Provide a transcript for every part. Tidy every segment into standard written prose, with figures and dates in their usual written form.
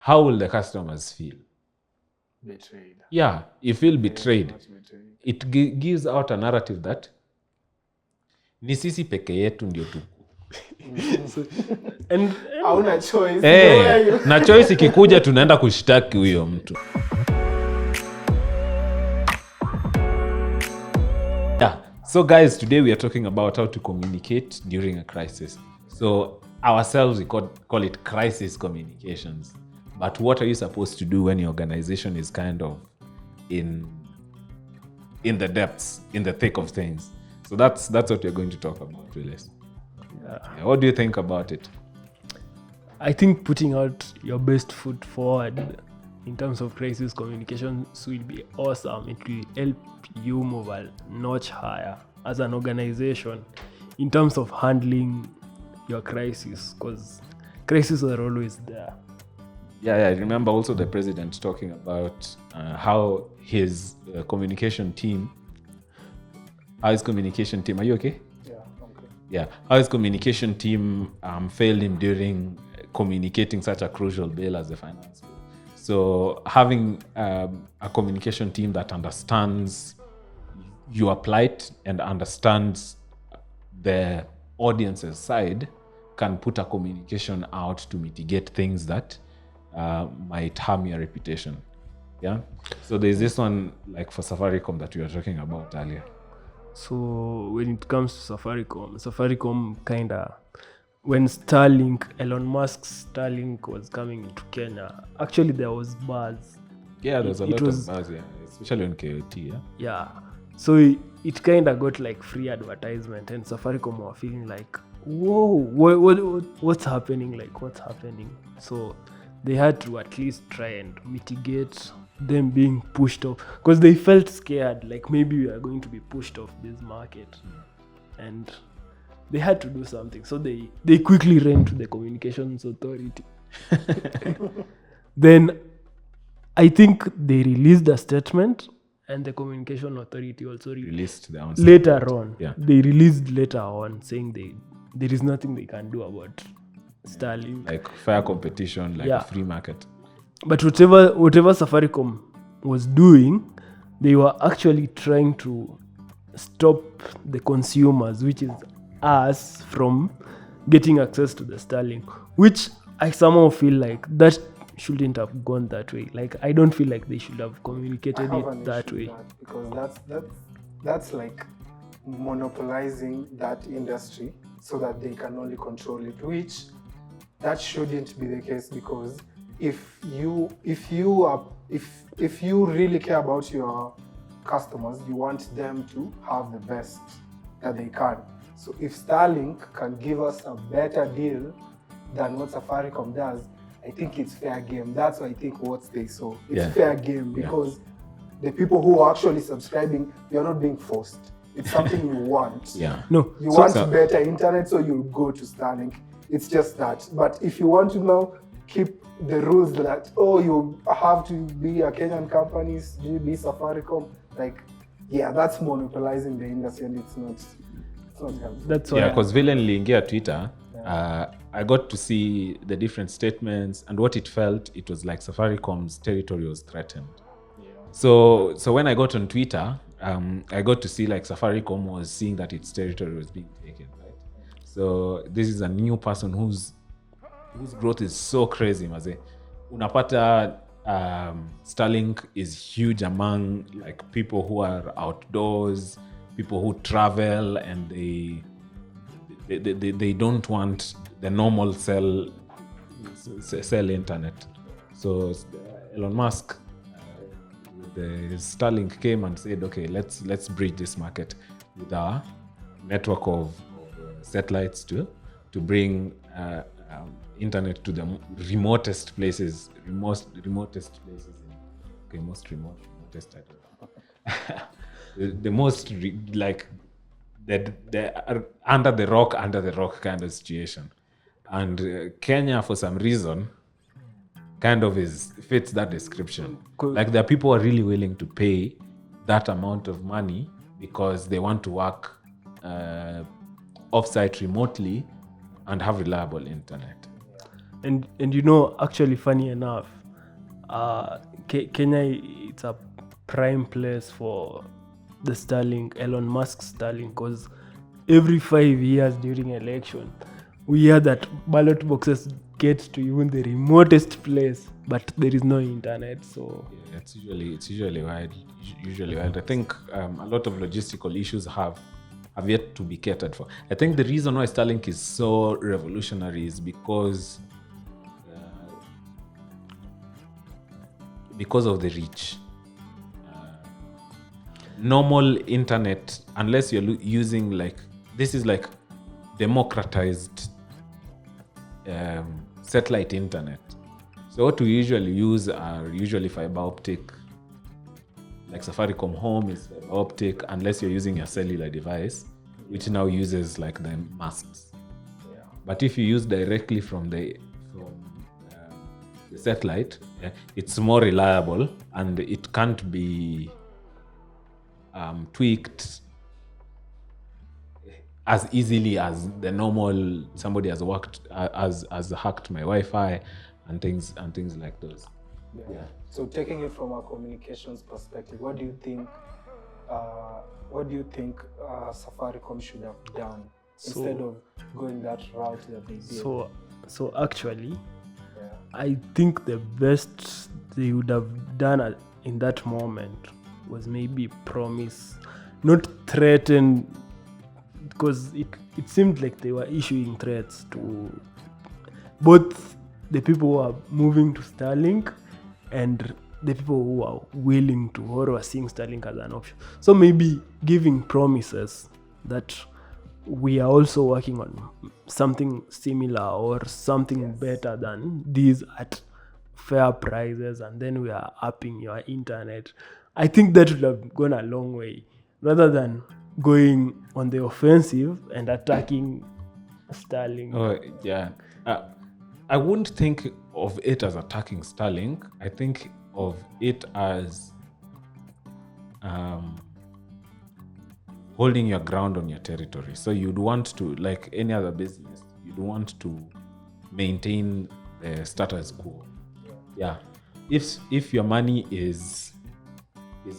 how will the customers feel? Betrayed. Yeah, you feel betrayed. Betrayed. It gives out a narrative that ni sisi peke yetu ndio tu. And Hauna choice. Na choice ikikuja tunaenda kushtaki huyo mtu. Yeah. So guys, today we are talking about how to communicate during a crisis. So ourselves we call it crisis communications. But what are you supposed to do when your organization is kind of in the depths, in the thick of things? So that's what we're going to talk about, really. Yeah. What do you think about it? I think putting out your best foot forward in terms of crisis communications will be awesome. It will help you move a notch higher as an organization in terms of handling your crisis, because crises are always there. Yeah, I remember also the president talking about how his communication team, are you okay? Yeah, okay. Yeah, how his communication team failed him during communicating such a crucial bill as the finance bill. So having a communication team that understands your plight and understands the audience's side can put a communication out to mitigate things that might harm your reputation. Yeah. So there's this one like for Safaricom that we were talking about earlier. So when it comes to Safaricom kinda, when Starlink, Elon Musk's Starlink was coming into Kenya, actually there was buzz. Yeah, there's a lot of buzz, yeah, especially on KOT, yeah. Yeah. So it kinda got like free advertisement, and Safaricom were feeling like, whoa, what's happening? Like, what's happening? So they had to at least try and mitigate them being pushed off, because they felt scared, like maybe we are going to be pushed off this market. And they had to do something. So they quickly ran to the communications authority. Then I think they released a statement, and the communication authority also Released their own later on. Yeah. They released later on saying there is nothing they can do about Starlink. Like fair competition, like a free market. But whatever Safaricom was doing, they were actually trying to stop the consumers, which is us, from getting access to the Starlink, which I somehow feel like that shouldn't have gone that way. Like, I don't feel like they should have communicated it that way. Because that's like monopolizing that industry so that they can only control it, which that shouldn't be the case, because if you really care about your customers, you want them to have the best that they can. So if Starlink can give us a better deal than what Safaricom does, I think it's fair game. That's why I think what they saw. It's fair game, because the people who are actually subscribing, you're not being forced. It's something you want. Yeah. No. You want better internet, so you go to Starlink. It's just that. But if you want to now keep the rules that, you have to be a Kenyan company, be Safaricom, that's monopolizing the industry, and it's not helpful. That's why. Yeah, because villainly in Twitter, I got to see the different statements, and what it felt, it was like Safaricom's territory was threatened. Yeah. So when I got on Twitter, I got to see like Safaricom was seeing that its territory was being taken, right? So this is a new person whose growth is so crazy, maze. Unapata Starlink is huge among like people who are outdoors, people who travel, and they don't want the normal cell internet. So Elon Musk, the Starlink came and said, okay, let's bridge this market with our network of satellites to bring internet to the remotest places. Remotest places. The most like the under the rock kind of situation. And Kenya, for some reason, kind of fits that description. Like, there are people who are really willing to pay that amount of money because they want to work offsite remotely and have reliable internet. And you know, actually, funny enough, Kenya, it's a prime place for the Starlink, Elon Musk Starlink, because every 5 years during election, we hear that ballot boxes get to even the remotest place, but there is no internet. So Yeah, it's usually wild. I think a lot of logistical issues have yet to be catered for. I think the reason why Starlink is so revolutionary is because of the reach. Normal internet, unless you're using this is like democratized satellite internet. So what we usually use are usually fiber optic. Like Safaricom Home is fiber optic, unless you're using a cellular device, which now uses like the masts. Yeah. But if you use directly from the satellite, it's more reliable and it can't be tweaked as easily as the normal somebody has hacked my Wi-Fi and things like those. Yeah. So taking it from a communications perspective, what do you think Safaricom should have done instead of going that route that they did? So actually, Yeah. I think the best they would have done in that moment was maybe promise, not threaten, because it seemed like they were issuing threats to both the people who are moving to Starlink and the people who are willing to or are seeing Starlink as an option. So maybe giving promises that we are also working on something similar or something better than these at fair prices, and then we are upping your internet. I think that would have gone a long way rather than going on the offensive and attacking Starlink. Oh, yeah. I wouldn't think of it as attacking Starlink. I think of it as holding your ground on your territory. So you'd want to, like any other business, you'd want to maintain the status quo. Yeah. If your money is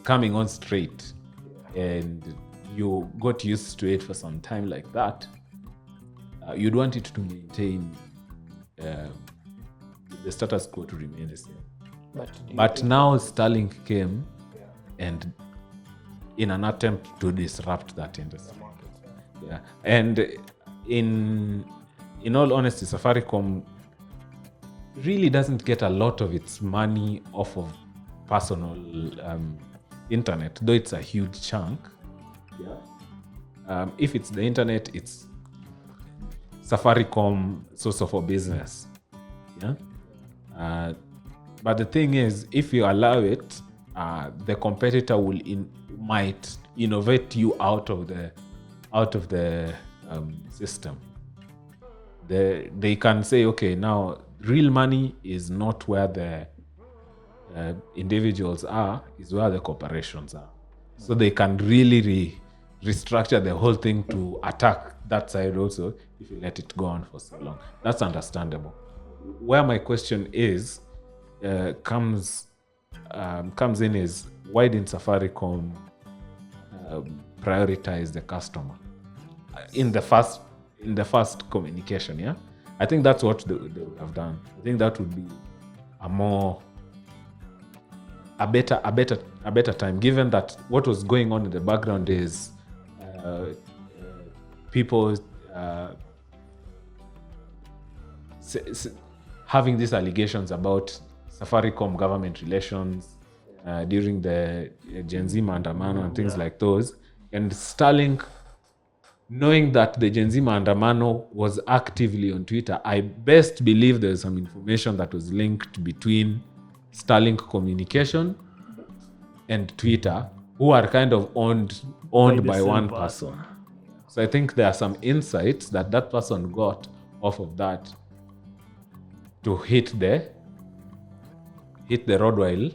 coming on straight and you got used to it for some time like that, you'd want it to maintain the status quo to remain the same. But now Starlink came and in an attempt to disrupt that industry. Yeah. And in all honesty, Safaricom really doesn't get a lot of its money off of personal internet, though it's a huge chunk. Yeah. If it's the internet, it's Safaricom source of a business. Yeah. But the thing is, if you allow it, the competitor might innovate you out of the system. They can say, okay, now real money is not where the individuals are, is where the corporations are. So they can really restructure the whole thing to attack that side also if you let it go on for so long. That's understandable. Where my question is comes in is, why didn't Safaricom prioritize the customer in the first communication? Yeah, I think that's what they would have done. I think that would be a better time, given that what was going on in the background is people having these allegations about Safaricom government relations during the Gen Z maandamano and things like those. And Starlink, knowing that the Gen Z maandamano was actively on Twitter, I best believe there's some information that was linked between Starlink communication and Twitter, who are kind of owned by one person. So I think there are some insights that person got off of that to hit the road while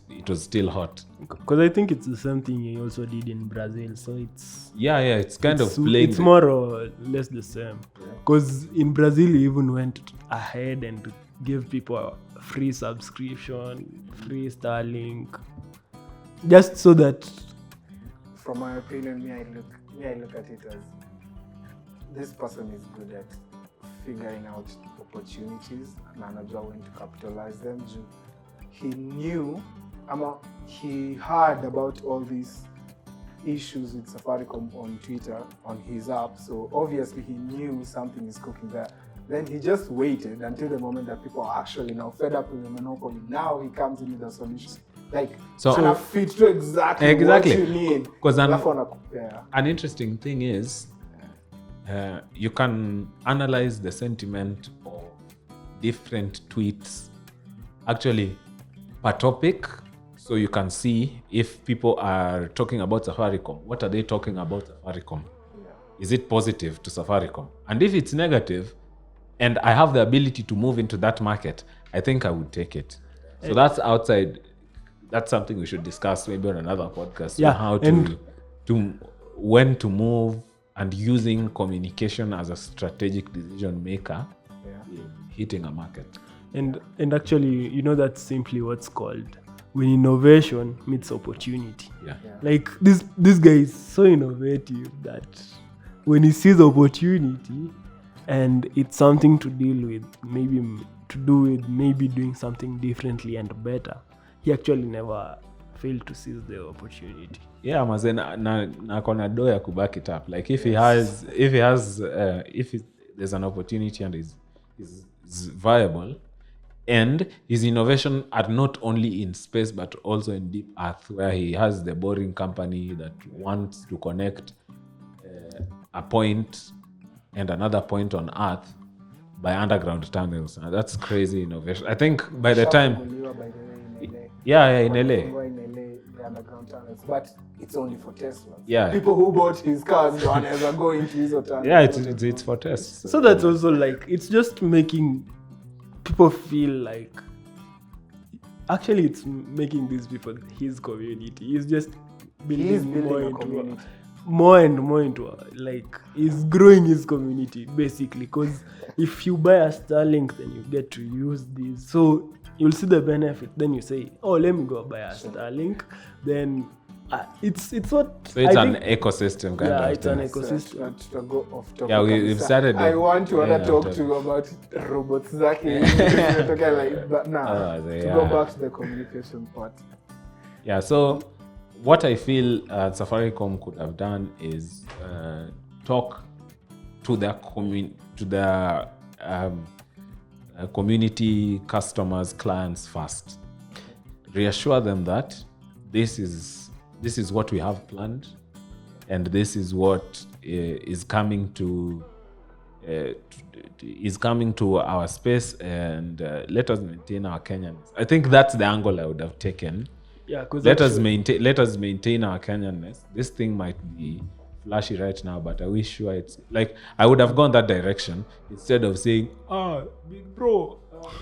it was still hot. Because I think it's the same thing he also did in Brazil. So it's it's kind of playing. It's more or less the same. Because in Brazil, he even went ahead and gave people a free subscription, free Starlink, just so that. From my opinion, I look at it as this person is good at figuring out opportunities and anajua when to capitalize them. He knew, he heard about all these issues with Safaricom on Twitter, on his app, so obviously he knew something is cooking there. Then he just waited until the moment that people are actually now fed up with the monopoly. Now he comes in with a solution. Like, so fit to exactly what you need. Because an interesting thing is, you can analyze the sentiment of different tweets actually per topic, so you can see if people are talking about Safaricom, what are they talking about Safaricom? Is it positive to Safaricom? And if it's negative and I have the ability to move into that market, I think I would take it. So that's outside. That's something we should discuss maybe on another podcast. Yeah, how to when to move, and using communication as a strategic decision maker in hitting a market. And actually, that's simply what's called when innovation meets opportunity. Yeah. Like this guy is so innovative that when he sees opportunity and it's something to deal with, maybe doing something differently and better, he actually never failed to seize the opportunity. Yeah, mazen na kona do ya kuback it up. Like if there's an opportunity and is viable, and his innovation are not only in space but also in deep earth, where he has the boring company that wants to connect a point and another point on earth by underground tunnels. And that's crazy innovation. I think by the time in LA. The underground tunnels, but it's only for Tesla. Yeah. People who bought his cars don't ever go into his tunnels. Yeah, it's for Tesla. So that's also like, it's just making people feel like, actually it's making these people his community. He's just building more and more into like, he's growing his community basically, because if you buy a Starlink, then you get to use these. So you'll see the benefit. Then you say, "Oh, let me go buy a Starlink." Then it's what. So it's an ecosystem kind of. Yeah, it's an ecosystem. To go off topic. Yeah, we've started. I want to talk to you about robots. Exactly. But now to go back to the communication part. Yeah. So what I feel Safaricom could have done is talk to their community, customers, clients first. Reassure them that this is what we have planned, and this is what is coming to our space, and let us maintain our Kenyanness. I think that's the angle I would have taken. Yeah, because let us maintain our Kenyanness. This thing might be flashy right now, but I wish sure it's like I would have gone that direction instead of saying, big bro,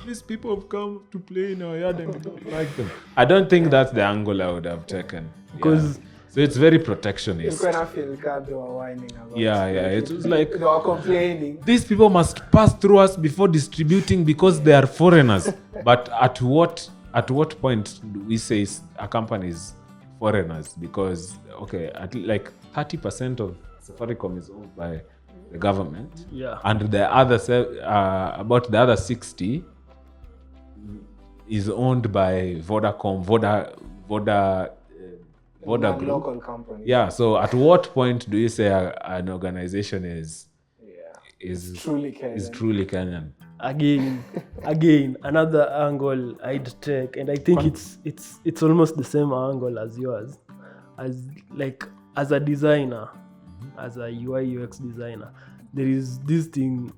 these people have come to play in our yard and we don't like them. I don't think that's the angle I would have taken, because so it's very protectionist. They were whining about it was like they were complaining. These people must pass through us before distributing because they are foreigners. But at what point do we say a company is foreigners? Because like 30% of Safaricom is owned by the government, and the other about the other 60 is owned by Vodacom, Voda Group. Local company. Yeah. So at what point do you say an organization is truly Kenyan? Again, another angle I'd take, and I think it's almost the same angle as yours, as a designer, as a UI UX designer. There is this thing.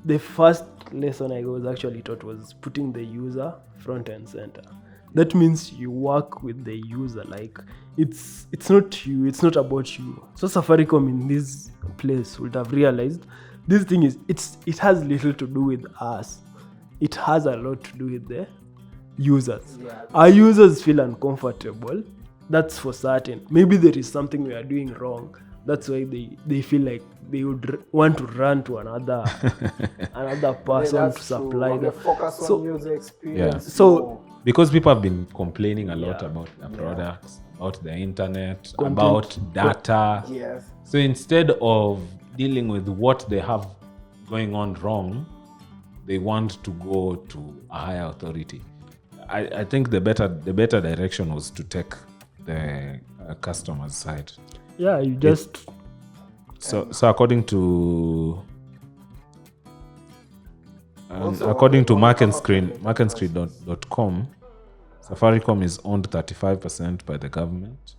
The first lesson I was actually taught was putting the user front and center. That means you work with the user. Like it's not you, it's not about you. So Safaricom in this place would have realized this thing it has little to do with us. It has a lot to do with the users. Yeah. Our users feel uncomfortable. That's for certain. Maybe there is something we are doing wrong, that's why they feel like they would want to run to another person that's to supply true. them. Focus on So- user experience. So- Because people have been complaining a lot Yeah. about their products, about the internet, Content. about data. yes. So instead of dealing with what they have going on wrong, they want to go to a higher authority. I think the better direction was to take the customer's side. Yeah, you just So according to Also, according to on- marketscreen.com, Safaricom is owned 35% by the government.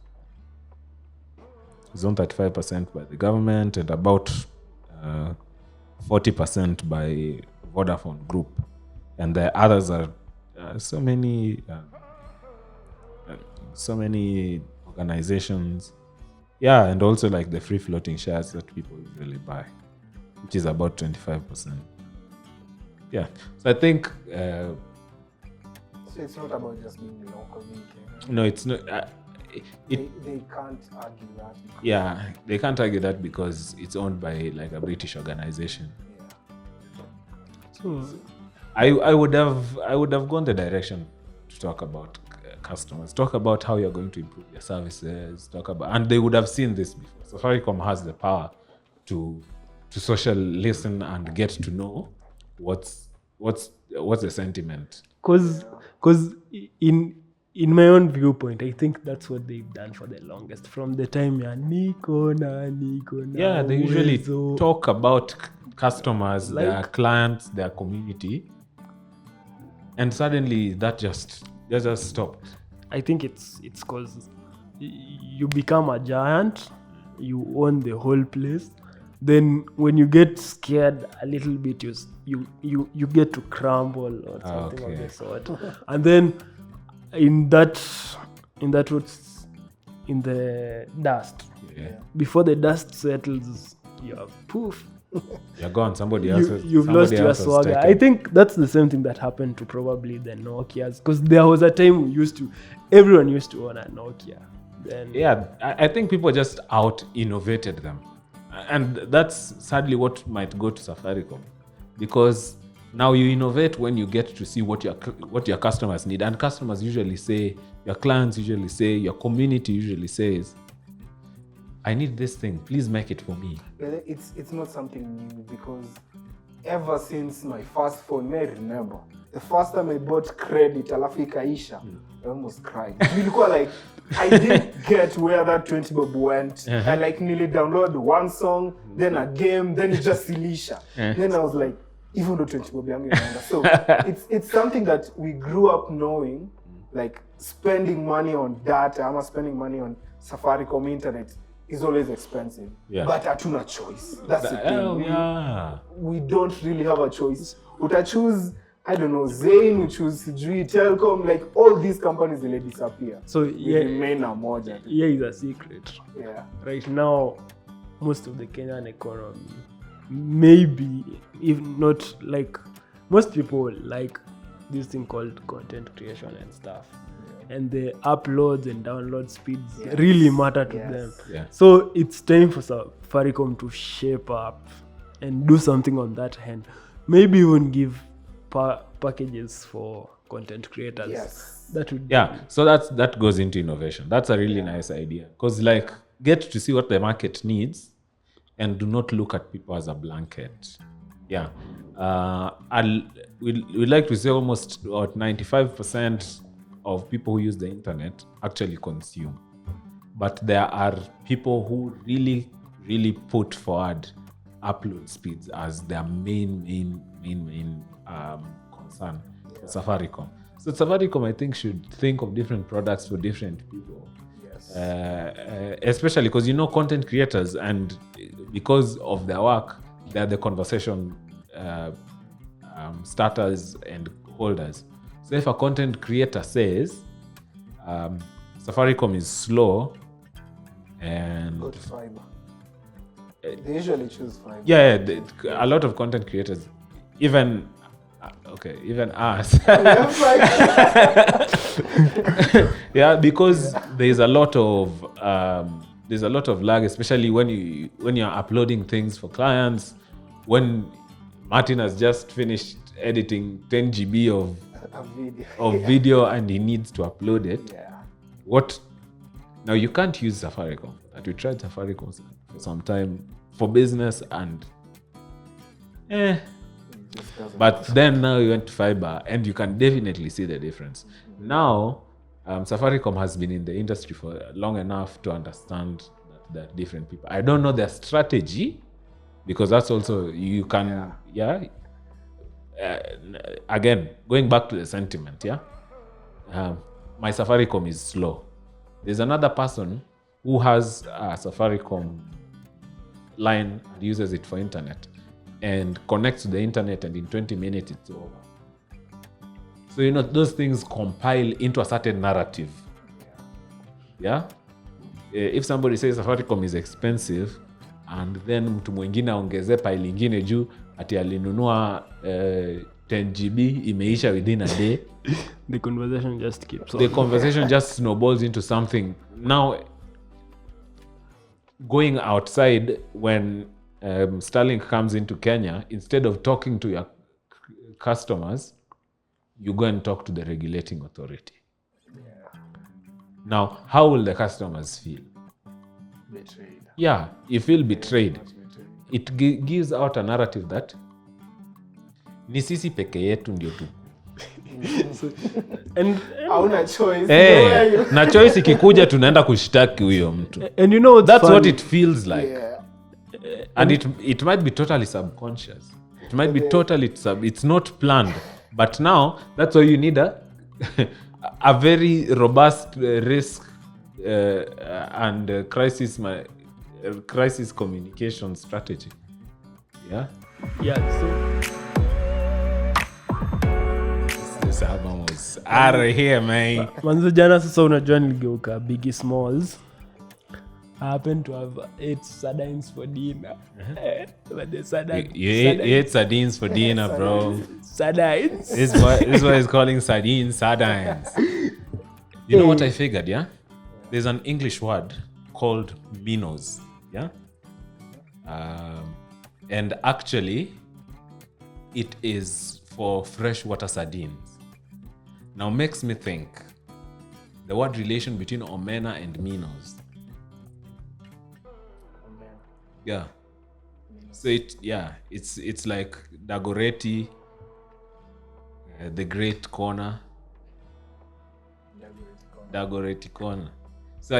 It's owned 35% by the government and about 40% by Vodafone Group, and the others are so many organizations. Yeah, and also like the free floating shares that people usually buy, which is about 25%. Yeah, so I think So it's not about just being local in Kenya. no, it's not. They can't argue that. Yeah, they can't argue that because it's owned by like a British organization. Yeah. so I would have gone the direction to talk about customers, talk about how you're going to improve your services, and they would have seen this before. Safaricom has the power to social listen and get to know what's the sentiment. because in my own viewpoint, I think that's what they've done for the longest. From the time Niko na Yeah, they usually Uwezo. talk about customers, their Like- clients, their community, and suddenly that just stopped. I think it's because you become a giant, you own the whole place. Then when you get scared a little bit, you get to crumble or something of Okay. the sort. And then in the dust, Yeah. before the dust settles, you're poof. You're gone. Somebody else. You've lost your swagger. I think that's the same thing that happened to probably the Nokias, because there was a time everyone used to own a Nokia. Then Yeah, I think people just out innovated them, and that's sadly what might go to Safaricom, because now you innovate when you get to see what your customers need, and customers usually say, your clients usually say, your community usually says, I need this thing, please make it for me. But it's not something new, because ever since my first phone, I remember the first time I bought credit, alafu ikaisha, I almost cried. Nilikuwa like, I didn't get where that 20 bob went. I like nearly download one song, then a game, then it just ilisha. Then I was like, even though 20 bob yangu inaenda. So it's something that we grew up knowing, like spending money on data, ama spending money on Safaricom internet is always expensive. Yeah. But hatuna choice. That's the thing. Oh, yeah. We don't really have a choice. Uta choose, I don't know, Zain, we choose Sijui, Telcom, like all these companies will disappear. so We yeah, remain a moja. here is a secret. Yeah. Right now, most of the Kenyan economy, maybe if not like most people like this thing called content creation and stuff, and the uploads and download speeds Yes. really matter to Yes. them. Yeah. So it's time for Safaricom to shape up and do something on that hand. Maybe even give packages for content creators. Yes. That would Yeah, so that goes into innovation. That's a really nice idea, because like get to see what the market needs and do not look at people as a blanket. Yeah, we'd like to say almost about 95% of people who use the internet actually consume, but there are people who really put forward upload speeds as their main concern for Safaricom. So Safaricom, I think, should think of different products for different people. Yes. Especially because content creators, and because of their work, they're the conversation starters and holders. So if a content creator says Safaricom is slow and Go to fiber. They usually choose fiber. a lot of content creators, even us, yeah, because there's a lot of there's a lot of lag, especially when you're uploading things for clients. When Martin has just finished editing 10 GB A video. of video and he needs to upload it. Yeah. Now you can't use Safaricom. But we tried Safaricom for some time for business and It just doesn't but then now you went to fiber and you can definitely see the difference. Now Safaricom has been in the industry for long enough to understand that there are different people. I don't know their strategy because that's also you can again going back to the sentiment. My Safaricom is slow. There's another person who has a Safaricom line and uses it for internet and connects to the internet, and in 20 minutes it's over. So those things compile into a certain narrative. If somebody says Safaricom is expensive and then mtu mwingine aongeze pile ingine juu ati alinunua 10 GB imeisha within a day, the conversation just keeps on. The conversation just snowballs into something. Now going outside, when Starlink comes into Kenya, instead of talking to your customers, you go and talk to the regulating authority. Now, how will the customers feel? Betrayed. Yeah, you feel betrayed. It gives out a narrative that ni sisi peke yetu ndio tu. Hauna choice. Na choice ikikuja tunaenda kushtaki huyo mtu. And you know that's what it feels like. Yeah. And it might be totally subconscious. It might be totally it's not planned. But now that's why you need a very robust risk and crisis communication strategy. Yeah. So this album was out of here, man. Manzo jana sasa unajua niligeuka Biggie Smalls. I happen to have 8 sardines for dinner. But the sardines. You ate sardines for dinner, bro. Sardines. This is what he's calling sardines. You know what I figured, yeah? There's an English word called minnows, yeah? And actually, it is for freshwater sardines. Now, makes me think the word relation between omena and minnows. Yeah. So it's like Dagoretti, the Great Corner. Dagoretti Corner. So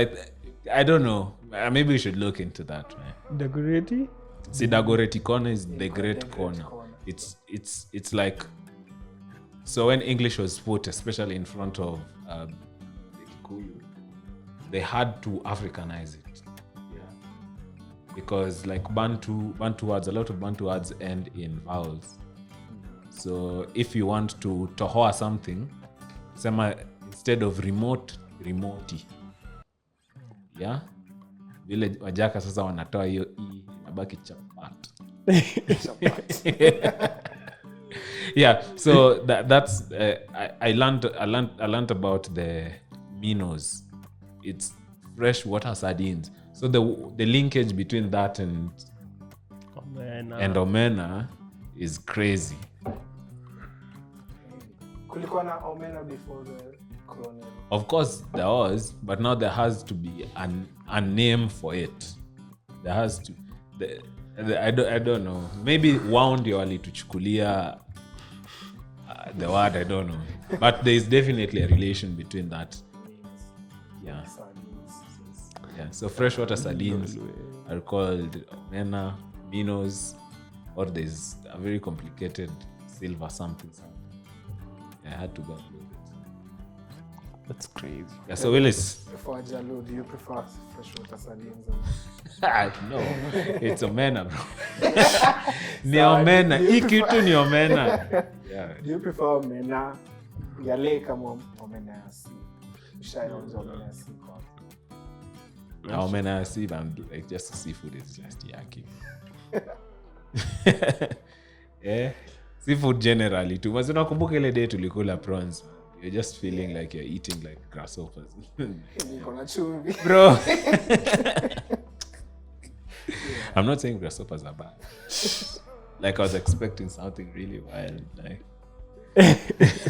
I don't know. Maybe we should look into that, man. Dagoretti? See, Dagoretti Corner is the Great Corner. It's like, so when English was put, especially in front of the Kikuyu, they had to Africanize it. Because like Bantu words, a lot of Bantu words end in vowels. So if you want to tohoa something, instead of remote, remoti. Yeah? Vile wajaka sasa wanatoa hiyo i nabaki chapat. Yeah, so that's I learned about the minnows. It's freshwater sardines. So the linkage between that and omena is crazy. Kulikuwa na omena before the colonial. Of course there was, but now there has to be a name for it. There has to. I don't know. Maybe wound ndio walituchukulia the word, I don't know. But there is definitely a relation between that. Yeah. Yeah, so freshwater sardines are called omena, minnows, or there's a very complicated silver something. I had to go and look it. That's crazy. Yeah, so Willis. For Jalo, do you prefer freshwater sardines? No, it's omena, bro. Ni omena. Hii kitu ni omena. Yeah. Do you prefer omena yale kama omena ya si? Ushaionja omena ya si kwa? Omena ya si, like just seafood is just yucky. Yeah. Seafood generally too. Mas unakumbuka ile day tulikula prawns. You're just feeling like you're eating like grasshoppers. Niko na chumvi. Bro. I'm not saying grasshoppers are bad. Like I was expecting something really wild. Like